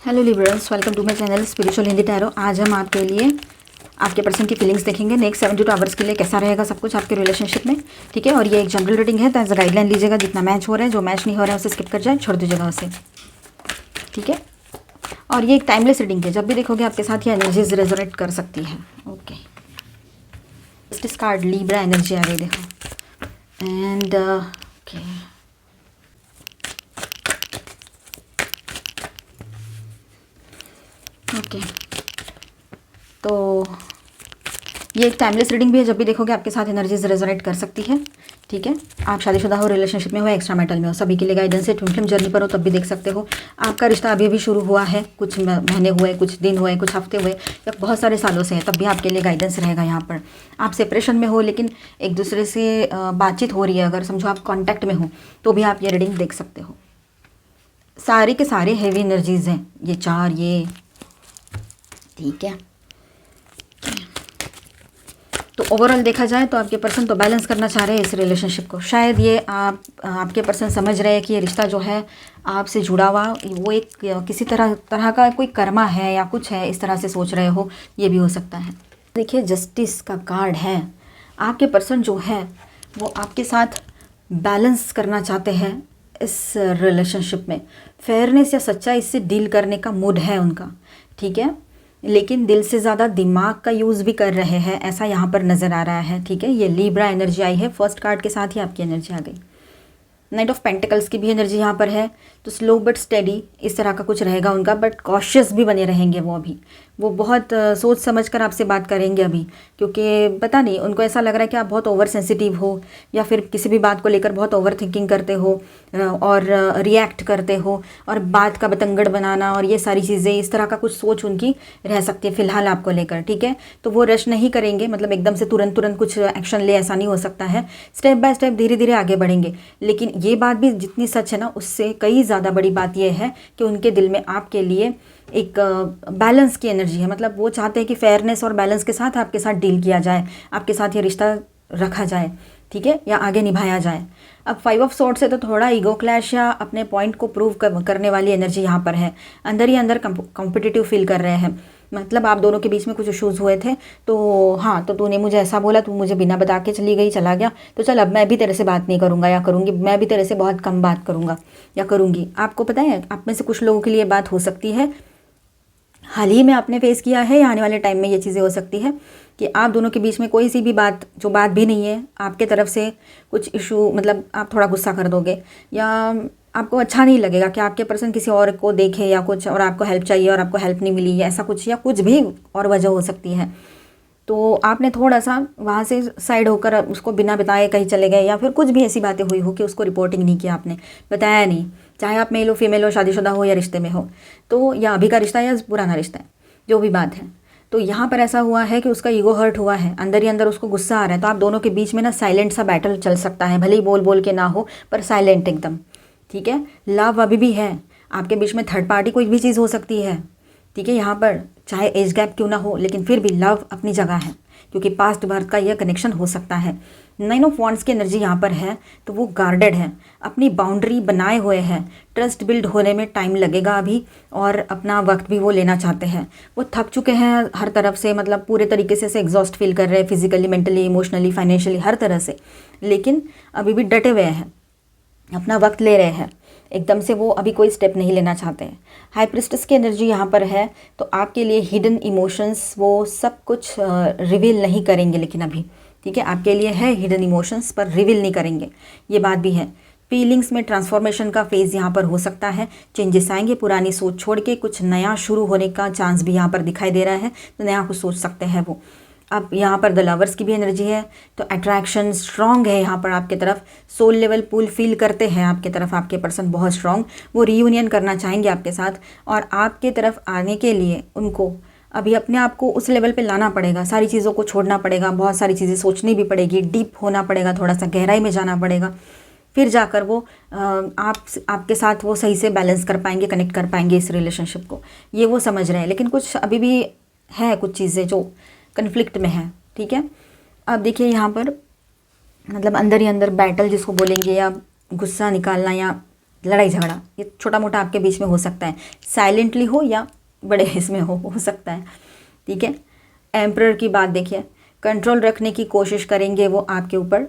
Hello liberals, welcome to my channel spiritual Hindi tarot. आज हम आपके लिए आपके पर्सन की फीलिंग्स देखेंगे नेक्स्ट 72 आवर्स के लिए कैसा रहेगा सब कुछ आपके रिलेशनशिप में। ठीक है, और ये एक जनरल रीडिंग है, तो एज अ गाइडलाइन लीजिएगा। जितना मैच हो रहा है, जो मैच नहीं हो रहा है उसे स्किप कर जाए, छोड़ दीजिएगा उसे। ठीक है, और ये एक टाइमलेस रीडिंग है, जब भी देखोगे आपके साथ ये एनर्जीज रेजोनेट कर सकती है। Okay, justice card, Libra energy आ गई देखो। एंड ओके, ओके, तो ये एक टाइमलेस रीडिंग भी है, जब भी देखोगे आपके साथ एनर्जीज रेजोनेट कर सकती है। ठीक है, आप शादीशुदा हो, रिलेशनशिप में हो, एक्स्ट्रा मैरिटल में हो, सभी के लिए गाइडेंस है। ट्विन फ्लेम जर्नी पर हो तब भी देख सकते हो। आपका रिश्ता अभी भी शुरू हुआ है, कुछ महीने हुए, कुछ दिन हुए, कुछ हफ्ते हुए, या बहुत सारे सालों से है, तब भी आपके लिए गाइडेंस रहेगा। यहाँ पर आप सेपरेशन में हो, लेकिन एक दूसरे से बातचीत हो रही है, अगर समझो आप कॉन्टैक्ट में हो, तो भी आप ये रीडिंग देख सकते हो। सारे के सारे हैवी एनर्जीज हैं ये चार, ये ठीक है। तो ओवरऑल देखा जाए तो आपके पर्सन तो बैलेंस करना चाह रहे हैं इस रिलेशनशिप को। शायद ये आपके पर्सन समझ रहे हैं कि ये रिश्ता जो है आपसे जुड़ा हुआ, वो एक किसी तरह का कोई कर्मा है या कुछ है, इस तरह से सोच रहे हो, ये भी हो सकता है। देखिए, जस्टिस का कार्ड है। आपके पर्सन जो है वो आपके साथ बैलेंस करना चाहते हैं इस रिलेशनशिप में। फेयरनेस या सच्चाई से डील करने का मूड है उनका। ठीक है, लेकिन दिल से ज़्यादा दिमाग का यूज़ भी कर रहे हैं, ऐसा यहाँ पर नज़र आ रहा है। ठीक है, ये लिब्रा एनर्जी आई है, फर्स्ट कार्ड के साथ ही आपकी एनर्जी आ गई। नाइट ऑफ पेंटिकल्स की भी एनर्जी यहाँ पर है। तो स्लो बट स्टेडी इस तरह का कुछ रहेगा उनका, बट कॉशियस भी बने रहेंगे वो। अभी वो बहुत सोच समझ कर आपसे बात करेंगे अभी, क्योंकि पता नहीं, उनको ऐसा लग रहा है कि आप बहुत ओवर सेंसिटिव हो, या फिर किसी भी बात को लेकर बहुत ओवर थिंकिंग करते हो और रिएक्ट करते हो, और बात का बतंगड़ बनाना और ये सारी चीज़ें, इस तरह का कुछ सोच उनकी रह सकती है फ़िलहाल आपको लेकर। ठीक है, तो वो रश नहीं करेंगे, मतलब एकदम से तुरंत कुछ एक्शन ले, ऐसा नहीं हो सकता है। स्टेप बाय स्टेप धीरे धीरे आगे बढ़ेंगे। लेकिन ये बात भी जितनी सच है ना, उससे कई ज़्यादा बड़ी बात यह है कि उनके दिल में आपके लिए एक बैलेंस की एनर्जी है। मतलब वो चाहते हैं कि फेयरनेस और बैलेंस के साथ आपके साथ डील किया जाए, आपके साथ ये रिश्ता रखा जाए। ठीक है, या आगे निभाया जाए। अब 5 ऑफ स्वॉर्ड्स से तो थोड़ा ईगो क्लैश या अपने पॉइंट को प्रूव करने वाली एनर्जी यहाँ पर है। अंदर ही अंदर कॉम्पिटिटिव फील कर रहे हैं। मतलब आप दोनों के बीच में कुछ इशूज़ हुए थे, तो हाँ, तो तूने मुझे ऐसा बोला, तू मुझे बिना बता के चला गया, तो चल अब मैं भी तेरे से बात नहीं करूँगा या करूँगी, मैं भी तेरे से बहुत कम बात करूँगा या करूँगी। आपको पता है, आप में से कुछ लोगों के लिए बात हो सकती है, हाल ही में आपने फेस किया है, या आने वाले टाइम में ये चीज़ें हो सकती है कि आप दोनों के बीच में कोई सी भी बात, जो बात भी नहीं है, आपके तरफ से कुछ इशू, मतलब आप थोड़ा गुस्सा कर दोगे, या आपको अच्छा नहीं लगेगा कि आपके पर्सन किसी और को देखे या कुछ, और आपको हेल्प चाहिए और आपको हेल्प नहीं मिली, या ऐसा कुछ, या कुछ भी और वजह हो सकती है। तो आपने थोड़ा सा वहाँ से साइड होकर उसको बिना बताए कहीं चले गए, या फिर कुछ भी ऐसी बातें हुई हो कि उसको रिपोर्टिंग नहीं किया, आपने बताया नहीं, चाहे आप मेल हो, फीमेल हो, शादीशुदा हो या रिश्ते में हो, तो या अभी का रिश्ता है या पुराना रिश्ता है, जो भी बात है। तो यहाँ पर ऐसा हुआ है कि उसका ईगो हर्ट हुआ है, अंदर ही अंदर उसको गुस्सा आ रहा है। तो आप दोनों के बीच में ना साइलेंट सा बैटल चल सकता है, भले ही बोल बोल के ना हो, पर साइलेंट एकदम। ठीक है, लव अभी भी है आपके बीच में, थर्ड पार्टी कोई भी चीज़ हो सकती है। ठीक है, यहाँ पर चाहे एज गैप क्यों ना हो, लेकिन फिर भी लव अपनी जगह है, क्योंकि पास्ट बर्थ का यह कनेक्शन हो सकता है। 9 ऑफ वॉन्ड्स की एनर्जी यहाँ पर है, तो वो गार्डेड है, अपनी बाउंड्री बनाए हुए हैं। ट्रस्ट बिल्ड होने में टाइम लगेगा अभी, और अपना वक्त भी वो लेना चाहते हैं। वो थक चुके हैं हर तरफ से, मतलब पूरे तरीके से एग्जॉस्ट फील कर रहे हैं, फिजिकली, मेंटली, इमोशनली, फाइनेंशियली, हर तरह से, लेकिन अभी भी डटे हुए हैं, अपना वक्त ले रहे हैं। एकदम से वो अभी कोई स्टेप नहीं लेना चाहते हैं। हाई प्रिस्टेस की एनर्जी यहाँ पर है, तो आपके लिए हिडन इमोशंस वो सब कुछ रिवील नहीं करेंगे, लेकिन अभी ठीक है, आपके लिए है हिडन इमोशंस, पर रिवील नहीं करेंगे, ये बात भी है। फीलिंग्स में ट्रांसफॉर्मेशन का फेज़ यहाँ पर हो सकता है, चेंजेस आएंगे, पुरानी सोच छोड़ के कुछ नया शुरू होने का चांस भी यहाँ पर दिखाई दे रहा है, तो नया कुछ सोच सकते हैं वो। अब यहाँ पर द लवर्स की भी एनर्जी है, तो अट्रैक्शन स्ट्रॉन्ग है यहाँ पर आपके तरफ, सोल लेवल पुल फील करते हैं आपके तरफ आपके पर्सन बहुत स्ट्रॉन्ग। वो रीयूनियन करना चाहेंगे आपके साथ, और आपके तरफ आने के लिए उनको अभी अपने आप को उस लेवल पे लाना पड़ेगा, सारी चीज़ों को छोड़ना पड़ेगा, बहुत सारी चीज़ें सोचनी भी पड़ेगी, डीप होना पड़ेगा, थोड़ा सा गहराई में जाना पड़ेगा, फिर जाकर वो आपके साथ वो सही से बैलेंस कर पाएंगे, कनेक्ट कर पाएंगे इस रिलेशनशिप को, ये वो समझ रहे हैं। लेकिन कुछ अभी भी है कुछ चीज़ें जो कन्फ्लिक्ट में है। ठीक है, अब देखिए यहाँ पर मतलब अंदर ही अंदर बैटल जिसको बोलेंगे, या गुस्सा निकालना, या लड़ाई झगड़ा, ये छोटा मोटा आपके बीच में हो सकता है, साइलेंटली हो या बड़े इसमें हो सकता है, ठीक है। एम्परर की बात देखिए, कंट्रोल रखने की कोशिश करेंगे वो आपके ऊपर,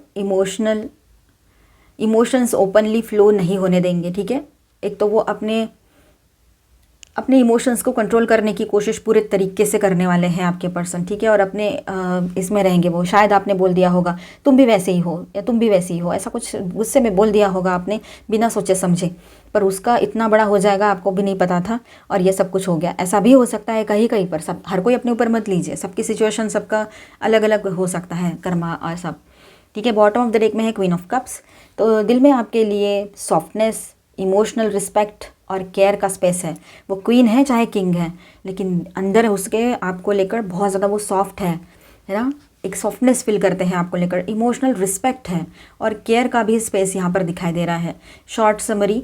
इमोशंस ओपनली फ्लो नहीं होने देंगे, ठीक है। एक तो वो अपने इमोशंस को कंट्रोल करने की कोशिश पूरे तरीके से करने वाले हैं आपके पर्सन, ठीक है। और अपने इसमें रहेंगे वो, शायद आपने बोल दिया होगा तुम भी वैसे ही हो या तुम भी वैसी ही हो, ऐसा कुछ गुस्से में बोल दिया होगा आपने बिना सोचे समझे, पर उसका इतना बड़ा हो जाएगा आपको भी नहीं पता था और ये सब कुछ हो गया। ऐसा भी हो सकता है कहीं कहीं पर, सब हर कोई अपने ऊपर मत लीजिए, सबकी सिचुएशन सबका अलग अलग हो सकता है, कर्मा और सब, ठीक है। बॉटम ऑफ द डेक में है क्वीन ऑफ कप्स, तो दिल में आपके लिए सॉफ्टनेस, इमोशनल रिस्पेक्ट और केयर का स्पेस है। वो क्वीन है चाहे किंग है, लेकिन अंदर उसके आपको लेकर बहुत ज़्यादा वो सॉफ्ट है ना, एक सॉफ्टनेस फील करते हैं आपको लेकर, इमोशनल रिस्पेक्ट है और केयर का भी स्पेस यहाँ पर दिखाई दे रहा है। शॉर्ट समरी,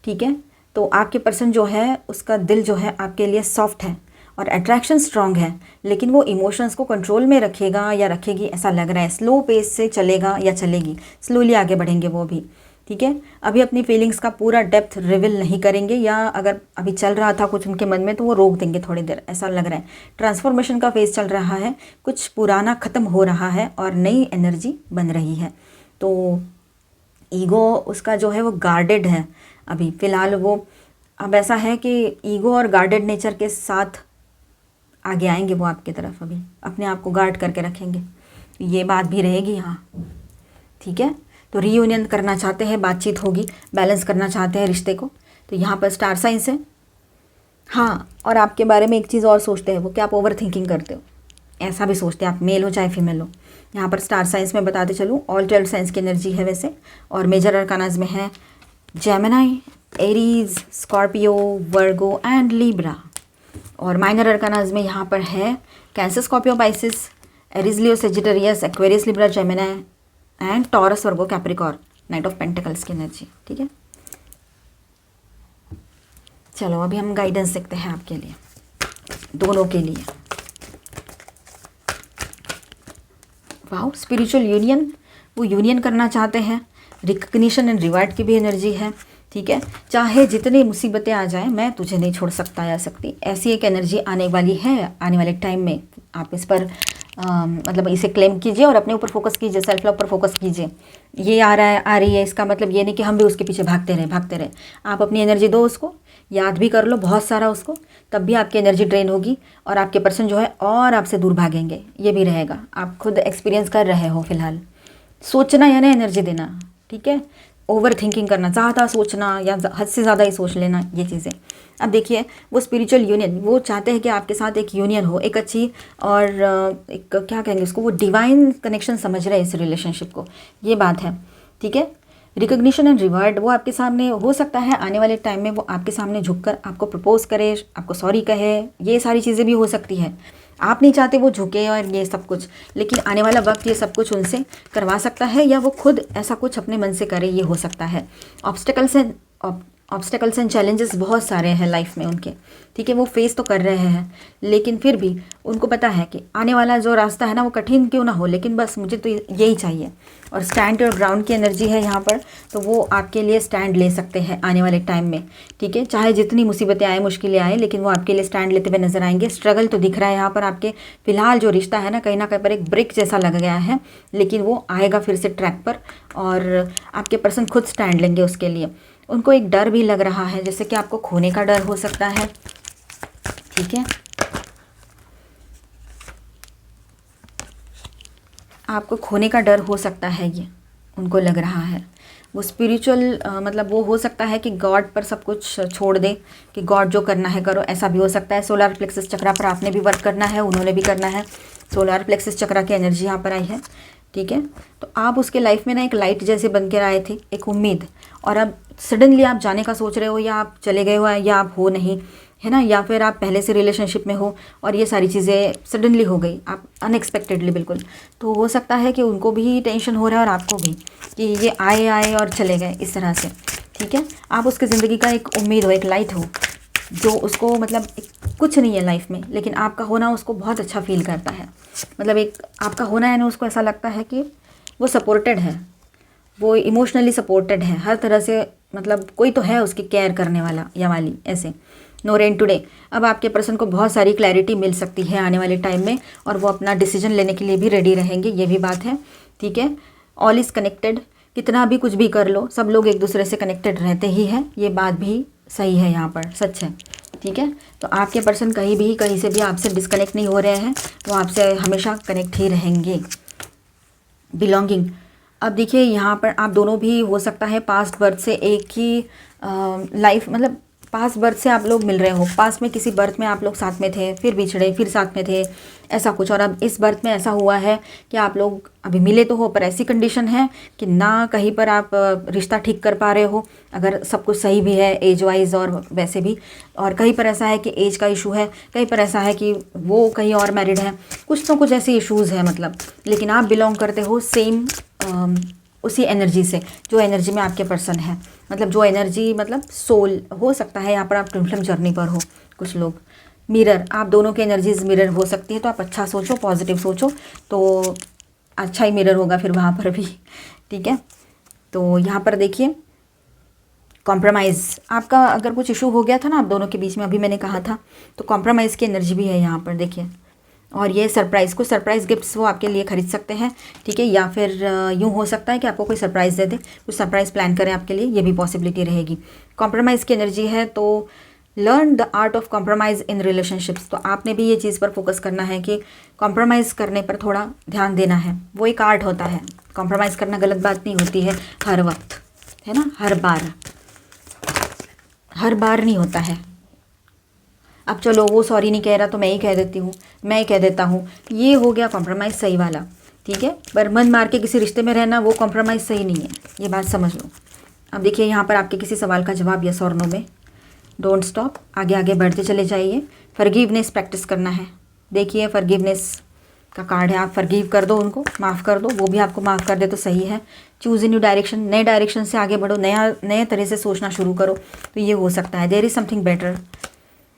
ठीक है। तो आपके पर्सन जो है उसका दिल जो है आपके लिए सॉफ्ट है और अट्रैक्शन स्ट्रांग है, लेकिन वो इमोशंस को कंट्रोल में रखेगा या रखेगी ऐसा लग रहा है, स्लो पेस से चलेगा या चलेगी, स्लोली आगे बढ़ेंगे वो भी, ठीक है। अभी अपनी फीलिंग्स का पूरा डेप्थ रिवील नहीं करेंगे, या अगर अभी चल रहा था कुछ उनके मन में तो वो रोक देंगे थोड़ी देर, ऐसा लग रहा है। ट्रांसफॉर्मेशन का फेज चल रहा है, कुछ पुराना ख़त्म हो रहा है और नई एनर्जी बन रही है। तो ईगो उसका जो है वो गार्डेड है अभी फ़िलहाल, वो अब ऐसा है कि ईगो और गार्डेड नेचर के साथ आगे आएंगे वो आपकी तरफ, अभी अपने आप को गार्ड करके रखेंगे, ये बात भी रहेगी यहाँ, ठीक है। तो रीयूनियन करना चाहते हैं, बातचीत होगी, बैलेंस करना चाहते हैं रिश्ते को, तो यहाँ पर स्टार साइंस है। हाँ, और आपके बारे में एक चीज़ और सोचते हैं वो कि आप ओवर थिंकिंग करते हो, ऐसा भी सोचते हैं आप, मेल हो चाहे फीमेल हो। यहाँ पर स्टार साइंस में बताते चलूँ, ऑल 12 साइंस की एनर्जी है वैसे, और मेजर अरकानाज में है Gemini, Aries, Scorpio, Virgo and Libra, और माइनर अरकानाज में यहाँ पर है cancer, Scorpio, Pisces, Aries, Leo, Sagittarius, Aquarius, Libra, Gemini and taurus, Virgo, Capricorn, night of pentacles की एनर्जी, ठीक है। चलो अभी हम गाइडेंस देखते हैं आपके लिए, दोनों के लिए। वाओ, स्पिरिचुअल यूनियन, वो यूनियन करना चाहते हैं, रिकग्निशन एंड रिवार्ड की भी एनर्जी है, ठीक है। चाहे जितनी मुसीबतें आ जाएं, मैं तुझे नहीं छोड़ सकता या सकती, ऐसी एक एनर्जी आने वाली है आने वाले टाइम में। आप इस पर मतलब इसे क्लेम कीजिए और अपने ऊपर फोकस कीजिए, सेल्फ लव पर फोकस कीजिए। ये आ रही है, इसका मतलब ये नहीं कि हम भी उसके पीछे भागते रहे। आप अपनी एनर्जी दो उसको, याद भी कर लो बहुत सारा उसको, तब भी आपकी एनर्जी ड्रेन होगी और आपके पर्सन जो है और आपसे दूर भागेंगे, ये भी रहेगा। आप खुद एक्सपीरियंस कर रहे हो फिलहाल। सोचना या ना एनर्जी देना, ठीक है। ओवर थिंकिंग करना, ज़्यादा सोचना या हद से ज़्यादा ही सोच लेना, ये चीज़ें। अब देखिए वो स्पिरिचुअल यूनियन, वो चाहते हैं कि आपके साथ एक यूनियन हो, एक अच्छी और एक क्या कहेंगे उसको, वो डिवाइन कनेक्शन समझ रहे हैं इस रिलेशनशिप को, ये बात है, ठीक है। रिकग्निशन एंड रिवार्ड, वो आपके सामने हो सकता है आने वाले टाइम में वो आपके सामने झुककर आपको प्रपोज करे, आपको सॉरी कहे, ये सारी चीज़ें भी हो सकती है। आप नहीं चाहते वो झुके और ये सब कुछ, लेकिन आने वाला वक्त ये सब कुछ उनसे करवा सकता है, या वो खुद ऐसा कुछ अपने मन से करे, ये हो सकता है। ऑब्स्टेकल्स एंड चैलेंजेस बहुत सारे हैं लाइफ में उनके, ठीक है। वो फेस तो कर रहे हैं, लेकिन फिर भी उनको पता है कि आने वाला जो रास्ता है ना वो कठिन क्यों ना हो, लेकिन बस मुझे तो यही चाहिए। और स्टैंड और ग्राउंड की एनर्जी है यहाँ पर, तो वो आपके लिए स्टैंड ले सकते हैं आने वाले टाइम में, ठीक है। चाहे जितनी मुसीबतें आए, मुश्किलें आए, लेकिन वो आपके लिए स्टैंड लेते हुए नजर आएंगे। स्ट्रगल तो दिख रहा है यहाँ पर आपके, फिलहाल जो रिश्ता है ना कहीं पर एक ब्रेक जैसा लग गया है, लेकिन वो आएगा फिर से ट्रैक पर और आपके पर्सन खुद स्टैंड लेंगे उसके लिए। उनको एक डर भी लग रहा है, जैसे कि आपको खोने का डर हो सकता है, ठीक है। आपको खोने का डर हो सकता है, ये उनको लग रहा है। वो स्पिरिचुअल मतलब वो हो सकता है कि गॉड पर सब कुछ छोड़ दे, कि गॉड जो करना है करो, ऐसा भी हो सकता है। सोलर प्लेक्सस चक्रा पर आपने भी वर्क करना है, उन्होंने भी करना है। सोलर प्लेक्सस चक्रा की एनर्जी यहाँ पर आई है, ठीक है। तो आप उसके लाइफ में ना एक लाइट जैसे बन कर आए थे, एक उम्मीद, और अब सडनली आप जाने का सोच रहे हो, या आप चले गए हो, या आप हो नहीं, है ना, या फिर आप पहले से रिलेशनशिप में हो और ये सारी चीज़ें सडनली हो गई, आप अनएक्सपेक्टेडली बिल्कुल। तो हो सकता है कि उनको भी टेंशन हो रहा है और आपको भी, कि ये आए और चले गए इस तरह से, ठीक है। आप उसकी ज़िंदगी का एक उम्मीद हो, एक लाइट हो, जो उसको मतलब कुछ नहीं है लाइफ में, लेकिन आपका होना उसको बहुत अच्छा फील करता है। मतलब एक आपका होना है ना, उसको ऐसा लगता है कि वो सपोर्टेड है, वो इमोशनली सपोर्टेड है हर तरह से, मतलब कोई तो है उसकी केयर करने वाला या वाली, ऐसे। नो रेन टुडे, अब आपके पर्सन को बहुत सारी क्लैरिटी मिल सकती है आने वाले टाइम में, और वो अपना डिसीजन लेने के लिए भी रेडी रहेंगे, ये भी बात है, ठीक है। ऑल इज़ कनेक्टेड, कितना भी कुछ भी कर लो, सब लोग एक दूसरे से कनेक्टेड रहते ही हैं, ये बात भी सही है, यहाँ पर सच है, ठीक है। तो आपके पर्सन कहीं भी कहीं से भी आपसे डिस्कनेक्ट नहीं हो रहे हैं, वो आपसे हमेशा कनेक्ट ही रहेंगे। बिलोंगिंग, अब देखिए यहाँ पर आप दोनों भी हो सकता है पास्ट बर्थ से एक ही लाइफ, मतलब पास्ट बर्थ से आप लोग मिल रहे हो, पास्ट में किसी बर्थ में आप लोग साथ में थे, फिर बिछड़े, फिर साथ में थे, ऐसा कुछ। और अब इस बर्थ में ऐसा हुआ है कि आप लोग अभी मिले तो हो, पर ऐसी कंडीशन है कि ना कहीं पर आप रिश्ता ठीक कर पा रहे हो, अगर सब कुछ सही भी है एज वाइज और वैसे भी, और कहीं पर ऐसा है कि एज का इशू है, कहीं पर ऐसा है कि वो कहीं और मैरिड है, कुछ तो कुछ ऐसे इश्यूज़ है मतलब। लेकिन आप बिलोंग करते हो सेम उसी एनर्जी से, जो एनर्जी में आपके पर्सन है, मतलब जो एनर्जी, मतलब सोल हो सकता है यहाँ पर आप ट्विन फ्लेम जर्नी पर हो कुछ लोग। मिरर, आप दोनों की एनर्जीज मिरर हो सकती है, तो आप अच्छा सोचो, पॉजिटिव सोचो, तो अच्छा ही मिरर होगा फिर वहाँ पर भी, ठीक है। तो यहाँ पर देखिए कॉम्प्रोमाइज़, आपका अगर कुछ इशू हो गया था ना आप दोनों के बीच में, अभी मैंने कहा था, तो कॉम्प्रोमाइज़ की एनर्जी भी है यहाँ पर देखिए। और ये सरप्राइज़, कुछ सरप्राइज़ गिफ्ट्स वो आपके लिए खरीद सकते हैं, ठीक है, या फिर यूँ हो सकता है कि आपको कोई सरप्राइज़ दे दे, कुछ सरप्राइज़ प्लान करें आपके लिए, ये भी पॉसिबिलिटी रहेगी। कॉम्प्रोमाइज़ की एनर्जी है, तो learn the art of compromise in relationships, तो आपने भी ये चीज़ पर फोकस करना है कि कॉम्प्रोमाइज़ करने पर थोड़ा ध्यान देना है, वो एक आर्ट होता है। कॉम्प्रोमाइज़ करना गलत बात नहीं होती है हर वक्त, है ना, हर बार नहीं होता है। अब चलो वो सॉरी नहीं कह रहा तो मैं ही कह देती हूँ, मैं ही कह देता हूँ, ये हो गया कॉम्प्रोमाइज़ सही वाला, ठीक है। पर मन मार के किसी रिश्ते में रहना वो कॉम्प्रोमाइज़ सही नहीं है, ये बात समझ लो। अब देखिए यहाँ पर आपके किसी सवाल का जवाब यस और नो में, डोंट स्टॉप, आगे आगे बढ़ते चले जाइए। फॉरगिवनेस प्रैक्टिस करना है, देखिए फॉरगिवनेस का कार्ड है, आप फॉरगिव कर दो उनको, माफ़ कर दो, वो भी आपको माफ़ कर दे तो सही है। चूज़ ए न्यू डायरेक्शन, नए डायरेक्शन से आगे बढ़ो, नए तरह से सोचना शुरू करो, तो ये हो सकता है, देयर इज़ समथिंग बेटर।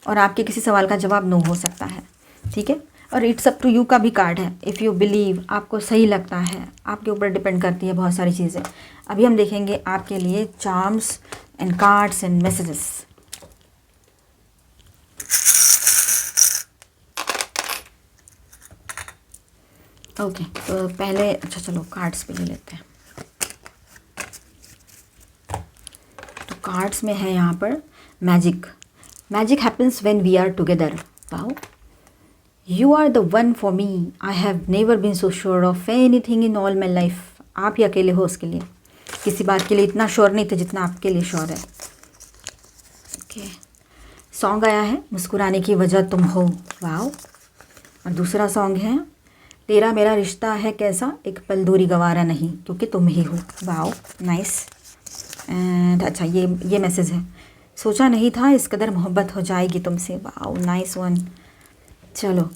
और आपके किसी सवाल का जवाब नो हो सकता है, ठीक है। और इट्स अप टू यू का भी कार्ड है, इफ़ यू बिलीव, आपको सही लगता है, आपके ऊपर डिपेंड करती है बहुत सारी चीज़ें। अभी हम देखेंगे आपके लिए charms and cards and messages. Okay, तो पहले अच्छा चलो कार्ड्स पे ले लेते हैं। तो कार्ड्स में है यहाँ पर magic, magic happens when we are together. Wow, you are the one for me, I have never been so sure of anything in all my life. आप ही अकेले हो उसके लिए, किसी बात के लिए इतना श्योर नहीं थे जितना आपके लिए श्योर है। ओके, सॉन्ग आया है मुस्कुराने की वजह तुम हो। वाओ, और दूसरा सॉन्ग है तेरा मेरा रिश्ता है कैसा, एक पल दूरी गवारा नहीं क्योंकि तुम ही हो। Wow, nice. एंड अच्छा ये मैसेज है, सोचा नहीं था इस कदर मोहब्बत हो जाएगी तुमसे। Wow, nice one. चलो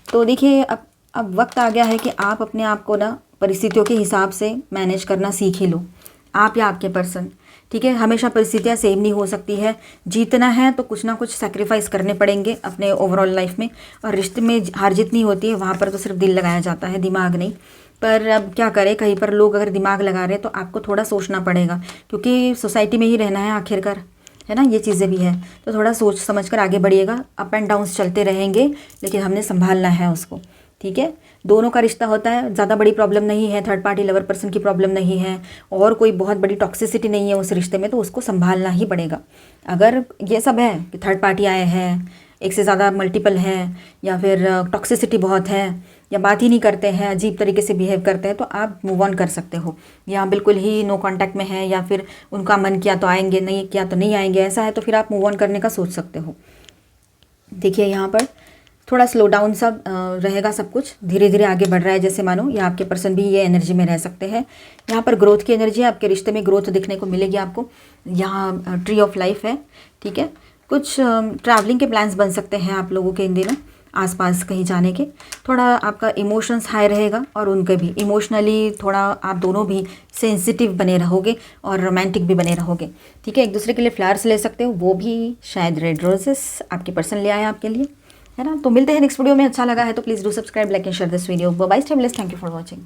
तो देखिए अब वक्त आ गया है कि आप अपने आप को ना परिस्थितियों के हिसाब से मैनेज करना सीख ही लो, आप या आपके पर्सन, ठीक है। हमेशा परिस्थितियाँ सेम नहीं हो सकती है, जीतना है तो कुछ ना कुछ सैक्रिफाइस करने पड़ेंगे अपने ओवरऑल लाइफ में। और रिश्ते में हार जीत नहीं होती है, वहाँ पर तो सिर्फ दिल लगाया जाता है, दिमाग नहीं। पर अब क्या करें, कहीं पर लोग अगर दिमाग लगा रहे हैं तो आपको थोड़ा सोचना पड़ेगा, क्योंकि सोसाइटी में ही रहना है आखिरकार, है ना, ये चीज़ें भी है। तो थोड़ा सोच समझ कर आगे बढ़िएगा, अप एंड डाउन्स चलते रहेंगे, लेकिन हमने संभालना है उसको, ठीक है। दोनों का रिश्ता होता है, ज़्यादा बड़ी प्रॉब्लम नहीं है, थर्ड पार्टी लवर पर्सन की प्रॉब्लम नहीं है, और कोई बहुत बड़ी टॉक्सिसिटी नहीं है उस रिश्ते में, तो उसको संभालना ही पड़ेगा। अगर ये सब है कि थर्ड पार्टी आए हैं, एक से ज़्यादा मल्टीपल हैं, या फिर टॉक्सिसिटी बहुत है, या बात ही नहीं करते हैं, अजीब तरीके से बिहेव करते हैं, तो आप मूव ऑन कर सकते हो। या बिल्कुल ही नो कांटेक्ट में है, या फिर उनका मन किया तो आएंगे, नहीं किया तो नहीं आएंगे, ऐसा है तो फिर आप मूव ऑन करने का सोच सकते हो। देखिए यहाँ पर थोड़ा स्लो डाउन सब रहेगा, सब कुछ धीरे धीरे आगे बढ़ रहा है जैसे मानो, या आपके पर्सन भी ये एनर्जी में रह सकते हैं। यहाँ पर ग्रोथ की एनर्जी है, आपके रिश्ते में ग्रोथ देखने को मिलेगी आपको। यहाँ ट्री ऑफ लाइफ है, ठीक है। कुछ ट्रैवलिंग के प्लान्स बन सकते हैं आप लोगों के इन दिनों, आसपास कहीं जाने के। थोड़ा आपका इमोशंस हाई रहेगा, और उनके भी इमोशनली थोड़ा आप दोनों भी सेंसिटिव बने रहोगे और रोमांटिक भी बने रहोगे, ठीक है। एक दूसरे के लिए फ्लावर्स ले सकते हो, वो भी शायद रेड रोजेस आपके पर्सन ले आए आपके लिए, है ना। तो मिलते हैं नेक्स्ट वीडियो में। अच्छा लगा है तो please do subscribe, like and share this video. Bye bye, stay blessed, thank you for watching.